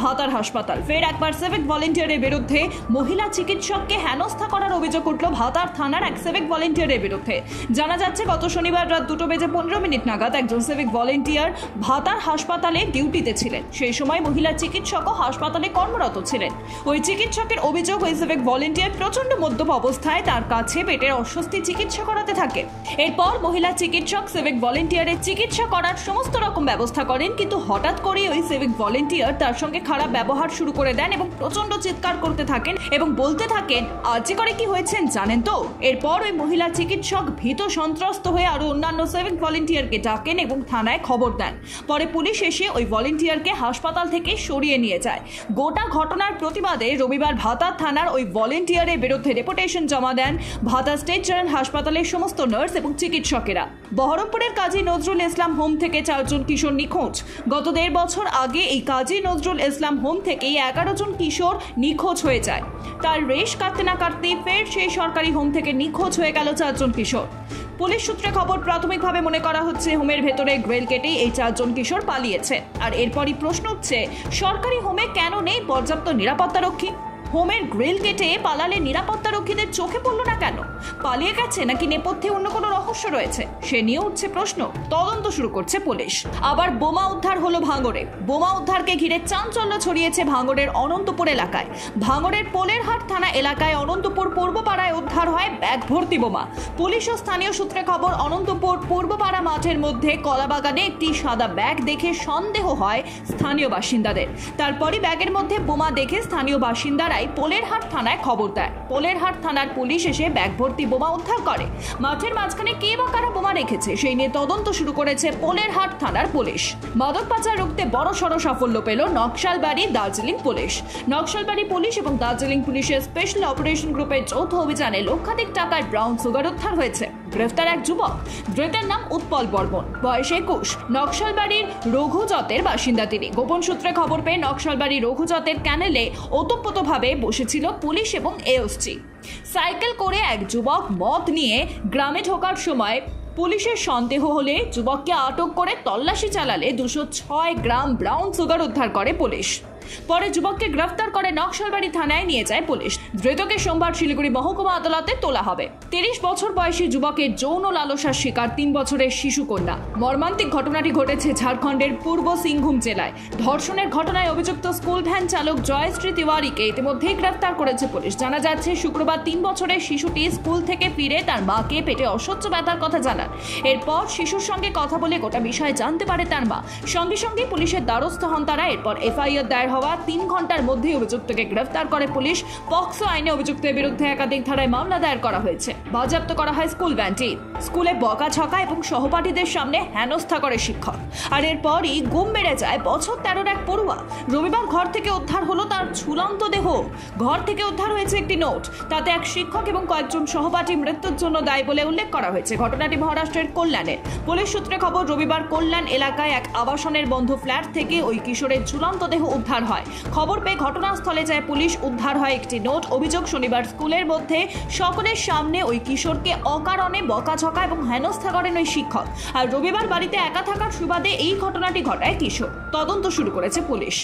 ভাতার হাসপাতাল। ফের একবার সিভিক ভলেন্টিয়ারের বিরুদ্ধে মহিলা চিকিৎসককে হেনস্থা করার অভিযোগ উঠল ভাতার থানার এক সিভিক ভলেন্টিয়ারের বিরুদ্ধে। জানা যাচ্ছে গত শনিবার রাত 2:15 নাগাদ একজন সিভিক ভলেন্টিয়ার ভাতার হাসপাতালে ডিউটিতে ছিলেন। সেই সময় মহিলা চিকিৎসকও হাসপাতালে কর্মরত ছিলেন। ওই চিকিৎসকের অভিযোগ, ওই সিভিক ভলেন্টিয়ার প্রচন্ড মদ্যপ অবস্থায় তার কাছে পেটের অস্বস্তি চিকিৎসা করাতে থাকে। এরপর মহিলা চিকিৎসক সিভিক ভলেন্টিয়ারের চিকিৎসা করার সমস্ত রকম ব্যবস্থা করেন, কিন্তু হঠাৎ করে ওই সিভিক ভলেন্টিয়ার তার সঙ্গে খারাপ ব্যবহার শুরু করে দেন এবং প্রচন্ড চিৎকার করতে থাকেন এবং বলতে থাকেন, আজ করে কি হয়েছেন জানেন তো। এরপর ওই মহিলা চিকিৎসক ভীত সন্ত্রস্ত হয়ে আরো অন্যান্য সিভিক ভলেন্টিয়ারকে ডাকেন এবং থানায় খবর দেন। পরে পুলিশ এসে ওই ভলেন্টিয়ারকে হাসপাতাল থেকে সরিয়ে নিয়ে যায়। গোটা ঘটনার প্রতিবাদে রবিবার ভাতার থানার ওই ভলেন্টিয়ারের বিরুদ্ধে ডেপুটেশন জমা দেন ভাতা স্টেট জেনারেল হাসপাতালের সমস্ত নার্স এবং চিকিৎসকেরা। বহরমপুরের কাজী নজরুল ইসলাম হোম থেকে 4 জন কিশোর নিখোঁজ। গত 1.5 বছর আগে এই কাজী নজরুল ইসলাম হোম থেকেই 11 জন কিশোর নিখোঁজ হয়ে যায়। তার রেশ কাটতে না কাটতে ফের সেই সরকারি হোম থেকে নিখোঁজ হয়ে গেল 4 জন কিশোর। পুলিশ সূত্রে খবর, প্রাথমিকভাবে মনে করা হচ্ছে হোমের ভেতরে গ্রিল কেটেই এই 4 জন কিশোর পালিয়েছে। আর এরপরই প্রশ্ন উঠছে, সরকারি হোমে কেন নেই পর্যাপ্ত নিরাপত্তারক্ষী? হোমের গ্রিল কেটে পালালে নিরাপত্তারক্ষীদের চোখে পড়ল না কেন? পালিয়ে গেছে নাকি নেপথ্যে অন্য কোনো রহস্য রয়েছে? সে নিয়ে উঠছে প্রশ্ন। তদন্ত শুরু করছে পুলিশ। আবার বোমা উদ্ধার হলো ভাঙড়ে। বোমা উদ্ধারকে ঘিরে চাঞ্চল্য ছড়িয়েছে ভাঙড়ের অনন্তপুর এলাকায়। ভাঙড়ের পোলেরহাট থানা এলাকায় অনন্তপুর পূর্বপাড়ায় উদ্ধার হয় ব্যাগ ভর্তি বোমা। পুলিশ ও স্থানীয় সূত্রে খবর, অনন্তপুর পূর্বপাড়া মাঠের মধ্যে কলাবাগানে একটি সাদা ব্যাগ দেখে সন্দেহ হয় স্থানীয় বাসিন্দাদের। তারপরই ব্যাগের মধ্যে বোমা দেখে স্থানীয় বাসিন্দারা পোলেরহাট থানায় খবর দেয়। পোলেরহাট থানার পুলিশ এসে ব্যাগ ভর্তি বোমা উদ্ধার করে। মাঠের মাঝখানে কে বা কারা বোমা রেখেছে সেই নিয়ে তদন্ত শুরু করেছে পোলেরহাট থানার পুলিশ। মাদক পাচার রুখতে বড়সড় সাফল্য পেল নকশালবাড়ি দার্জিলিং পুলিশ। নকশালবাড়ি পুলিশ এবং দার্জিলিং পুলিশের স্পেশাল অপারেশন গ্রুপের যৌথ অভিযানে লক্ষাধিক টাকার ব্রাউন সুগার উদ্ধার হয়েছে। গ্রেফতার এক যুবক, ধৃতের নাম উৎপল বর্মন, বয়স 21, নকশালবাড়ির রঘুজতের বাসিন্দা তিনি। গোপন সূত্রে খবর পেয়ে নকশালবাড়ি রঘুজতের ক্যানেলে ওতপ্রোতভাবে বসেছিল পুলিশ এবং এএসজি। সাইকেল করে এক যুবক মদ নিয়ে গ্রামে ঢোকার সময় পুলিশের সন্দেহ হলে যুবককে আটক করে তল্লাশি চালালে 206 গ্রাম ব্রাউন সুগার উদ্ধার করে পুলিশ। পরে যুবককে গ্রেফতার করে নকশালবাড়ি থানায় নিয়ে যায় পুলিশ। ধৃতকে সোমবার শিলিগুড়ি মহকুমা আদালতে তোলা হবে। 30 বছর বয়সী যুবকের যৌন লালসার শিকার 3 বছরের শিশু কন্যা। মর্মান্তিক ঘটনাটি ঘটেছে ঝাড়খণ্ডের পূর্ব সিংভূম জেলায়। ধর্ষণের ঘটনায় অভিযুক্ত স্কুল ভ্যান চালক জয়শ্রী তিওয়ারিকে ইতিমধ্যেই গ্রেফতার করেছে পুলিশ। জানা যাচ্ছে শুক্রবার 3 বছরের শিশুটি স্কুল থেকে ফিরে তার মাকে পেটে অসহ্য ব্যথার কথা জানান। এরপর শিশুর সঙ্গে কথা বলে গোটা বিষয় জানতে পারে তার মা। সঙ্গে সঙ্গে পুলিশের দ্বারস্থ হন তারা। এরপর এফআইআর দায়ের হওয়া 3 ঘন্টার মধ্যে অভিযুক্তকে গ্রেফতার করে পুলিশ। পক্সো আইনে অভিযুক্তের বিরুদ্ধে একাধিক ধারায় মামলা দায়ের করা হয়েছে। বাজেয়াপ্ত করা হয় স্কুল ভ্যানটি। স্কুলে বকাঝকা এবং সহপাঠীদের সামনে হেনস্থা করে শিক্ষক। আর এরপরই গুম বেড়ে যায় বছর 13-র এক পড়ুয়া। রবিবার ঘর থেকে উদ্ধার হলো তার ঝুলন্ত দেহ। ঘর থেকে উদ্ধার হয়েছে একটি নোট। তাতে এক শিক্ষক এবং কয়েকজন সহপাঠী মৃত্যুর জন্য দায়ী বলে উল্লেখ করা হয়েছে। ঘটনাটি মহারাষ্ট্রের কল্যাণের। পুলিশ সূত্রে খবর, রবিবার কল্যাণ এলাকায় এক আবাসনের বন্ধ ফ্ল্যাট থেকে ওই কিশোরের ঝুলন্ত দেহ উদ্ধার হয়। খবর পেয়ে ঘটনাস্থলে যায় পুলিশ। উদ্ধার হয় একটি নোট। অভিযোগ, শনিবার স্কুলের মধ্যে সকলের সামনে ওই কিশোরকে অকারণে বকাঝকা এবং হেনস্থা করেন ওই শিক্ষক। আর রবিবার বাড়িতে একা থাকার সুবাদে এই ঘটনাটি ঘটায় কিশোর। তদন্ত শুরু করেছে পুলিশ।